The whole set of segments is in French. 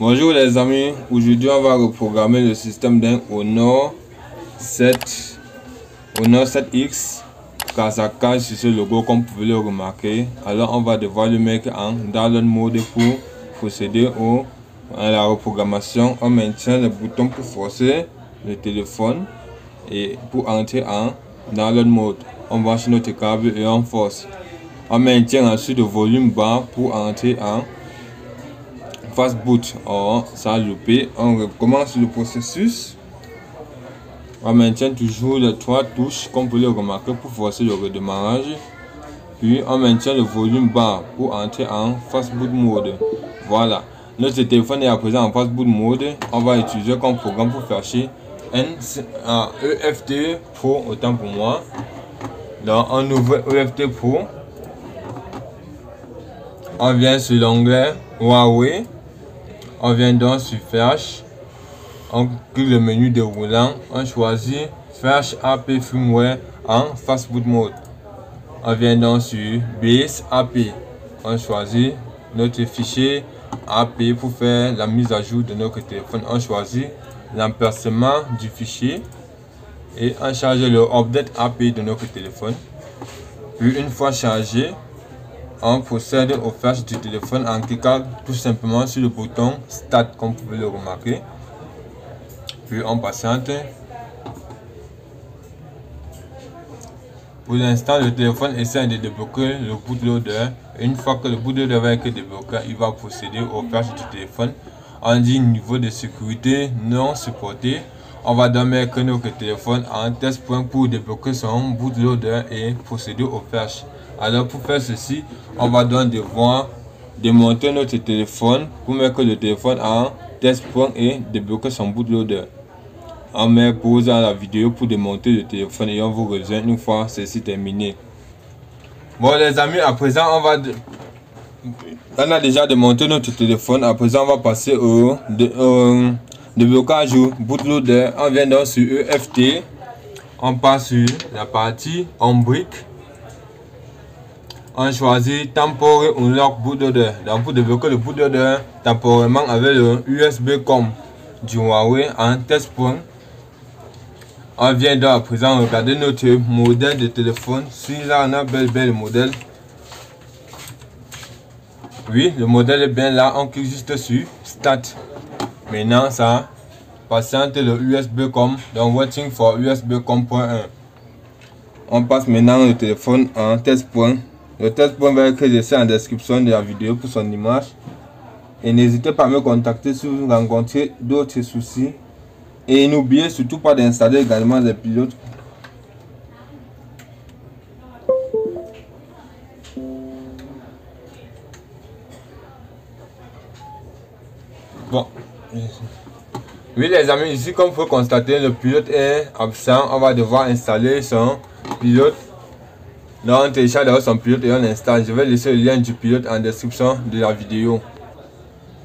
Bonjour les amis, aujourd'hui on va reprogrammer le système d'un Honor 7X casa cache sur ce logo comme vous pouvez le remarquer. Alors on va devoir le mettre en download mode pour procéder à la reprogrammation. On maintient le bouton pour forcer le téléphone et pour entrer en download mode. On branche notre câble et on force. On maintient ensuite le volume bas pour entrer en fast boot. Ça a loupé. On recommence le processus. On maintient toujours les trois touches comme vous pouvez le remarquer pour forcer le redémarrage. Puis on maintient le volume bas pour entrer en fast boot mode. Voilà. Notre téléphone est à présent en fast boot mode. On va utiliser comme programme pour chercher un EFT Pro, autant pour moi. Donc on ouvre EFT Pro. On vient sur l'onglet Huawei. On vient donc sur Flash. On clique le menu déroulant. On choisit Flash AP Firmware en Fast Boot Mode. On vient donc sur Base AP. On choisit notre fichier AP pour faire la mise à jour de notre téléphone. On choisit l'emplacement du fichier et on charge le update AP de notre téléphone. Puis une fois chargé, on procède au flash du téléphone en cliquant tout simplement sur le bouton Start comme vous pouvez le remarquer. Puis on patiente. Pour l'instant, le téléphone essaie de débloquer le bootloader. Une fois que le bootloader va être débloqué, il va procéder au flash du téléphone. On dit niveau de sécurité non supporté. On va donc mettre notre téléphone en test point pour débloquer son bootloader et procéder au flash. Alors pour faire ceci, on va donc devoir démonter notre téléphone pour mettre le téléphone en test point et débloquer son bootloader. On met pause à la vidéo pour démonter le téléphone et on vous rejoint une fois ceci terminé. Bon les amis, à présent on a déjà démonté notre téléphone. À présent on va passer au déblocage au bootloader. On vient donc sur EFT. On passe sur la partie Ombrick. On choisit Temporary Unlock Bootloader. Donc pour débloquer le bootloader temporairement avec le USB COM du Huawei en test point. On vient donc à présent regarder notre modèle de téléphone. Si là on a bel modèle. Oui, le modèle est bien là. On clique juste sur Start. Maintenant ça patiente le USB COM. Donc waiting for USB COM.1. On passe maintenant le téléphone en test point. Le test point va être laissé en description de la vidéo pour son image. Et n'hésitez pas à me contacter si vous rencontrez d'autres soucis. Et n'oubliez surtout pas d'installer également les pilotes. Bon. Oui les amis, ici comme vous pouvez constater, le pilote est absent. On va devoir installer son pilote. Donc on télécharge son pilote et on installe. Je vais laisser le lien du pilote en description de la vidéo.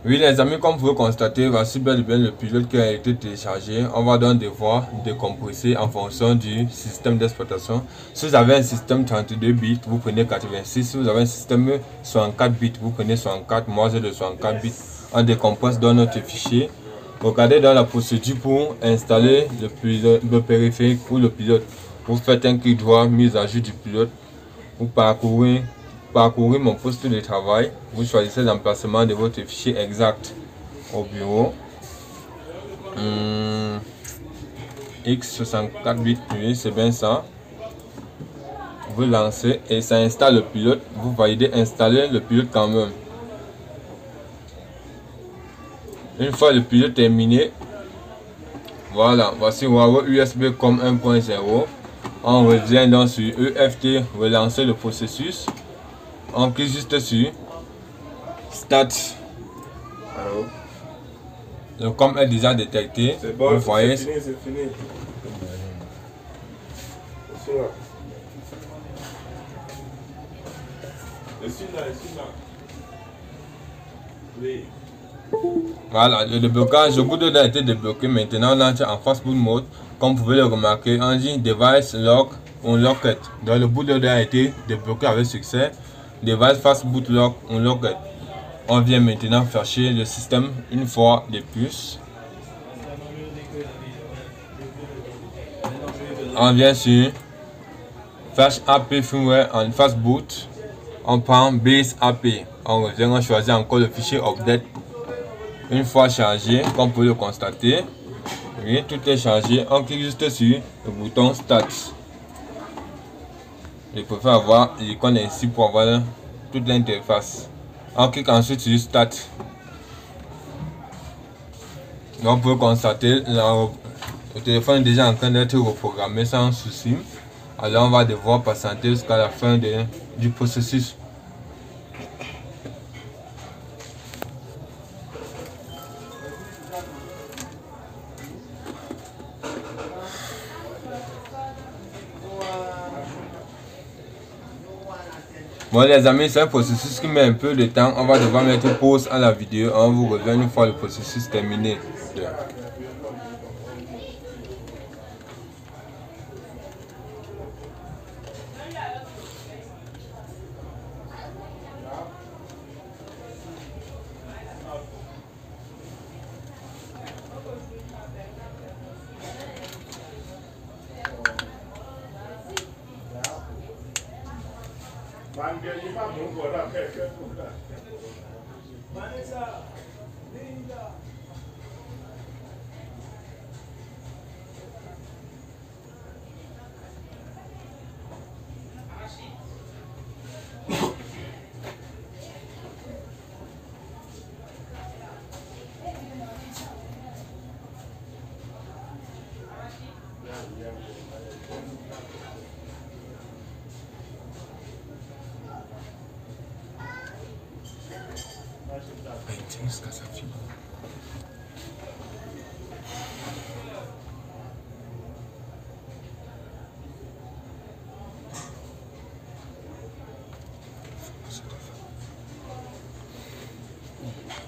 Oui les amis, comme vous pouvez constater, voici bel et bien le pilote qui a été téléchargé. On va donc devoir décompresser en fonction du système d'exploitation. Si vous avez un système 32 bits, vous prenez 86. Si vous avez un système 64 bits, vous prenez 64. Moi j'ai le 64 bits. On décompresse dans notre fichier. Regardez dans la procédure pour installer le périphérique ou le pilote. Vous faites un clic droit, mise à jour du pilote. Vous parcourez mon poste de travail. Vous choisissez l'emplacement de votre fichier exact au bureau. X64 bits, oui, c'est bien ça. Vous lancez et ça installe le pilote. Vous validez installer le pilote quand même. Une fois le pilote terminé, voilà, voici Huawei USB COM 1.0. On revient donc sur EFT, relancer le processus. On clique juste sur Start. Allô? Le COM est déjà détecté. C'est bon, vous voyez. c'est fini. Je suis là. Oui. Voilà, le déblocage, le bootloader a été débloqué. Maintenant, on entre en fast boot mode. Comme vous pouvez le remarquer, on dit Device Lock Unlocked. Donc, le bootloader a été débloqué avec succès. Device Fast Boot Lock Unlocked. On vient maintenant chercher le système une fois de plus. On vient sur Flash AP Firmware en Fast Boot. On prend Base AP. On revient, on choisit encore le fichier Update. Une fois chargé, comme vous pouvez le constater, oui, tout est chargé. On clique juste sur le bouton Start. Je préfère avoir l'icône ici pour avoir toute l'interface. On clique ensuite sur Start. Donc, on peut constater le téléphone est déjà en train d'être reprogrammé sans souci. Alors, on va devoir patienter jusqu'à la fin du processus. Bon les amis, c'est un processus qui met un peu de temps. On va devoir mettre pause à la vidéo. On vous revient une fois le processus terminé.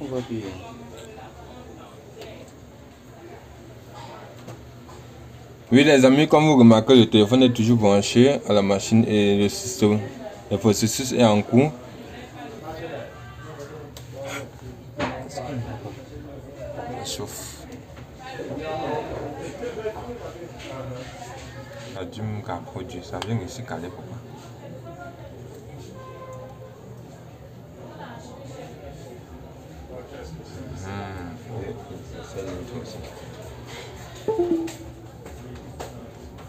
On va appuyer. Oui les amis, comme vous remarquez, le téléphone est toujours branché à la machine et le système, le processus est en cours. Ça chauffe. Ça a dû me produire, ça vient ici caler pour moi.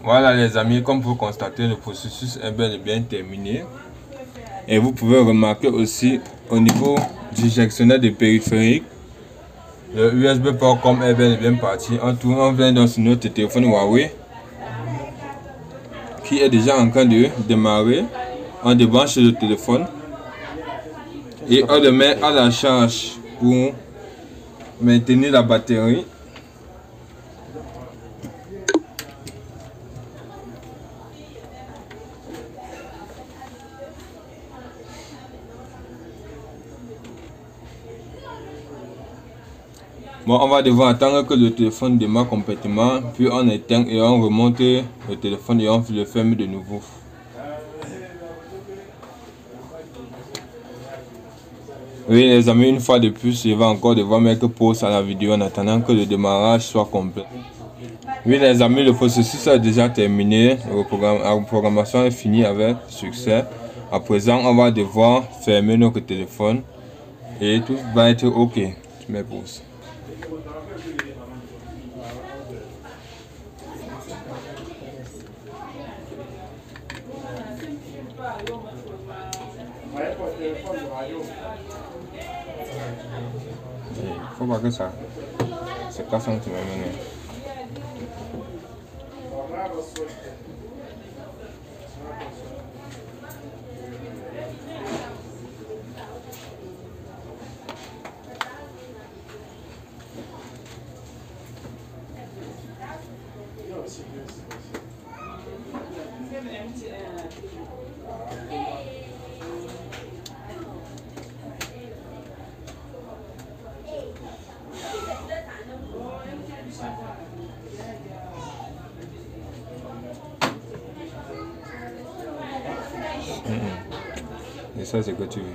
Voilà les amis, comme vous constatez, le processus est bel et bien terminé. Et vous pouvez remarquer aussi au niveau du sectionnaire de périphérique, le USB port comme est bel et bien parti. On vient dans notre téléphone Huawei qui est déjà en train de démarrer. On débranche le téléphone et on le met à la charge pour maintenir la batterie. Bon, on va devoir attendre que le téléphone démarre complètement, puis on éteint et on remonte le téléphone et on le ferme de nouveau. Oui les amis, une fois de plus, je vais encore devoir mettre pause à la vidéo en attendant que le démarrage soit complet. Oui les amis, le processus est déjà terminé, la programmation est finie avec succès. À présent, on va devoir fermer notre téléphone et tout va être ok. Je mets pause. Faut pas que ça. C'est pas ça que tu m'as mené. Et ça, c'est que tu veux.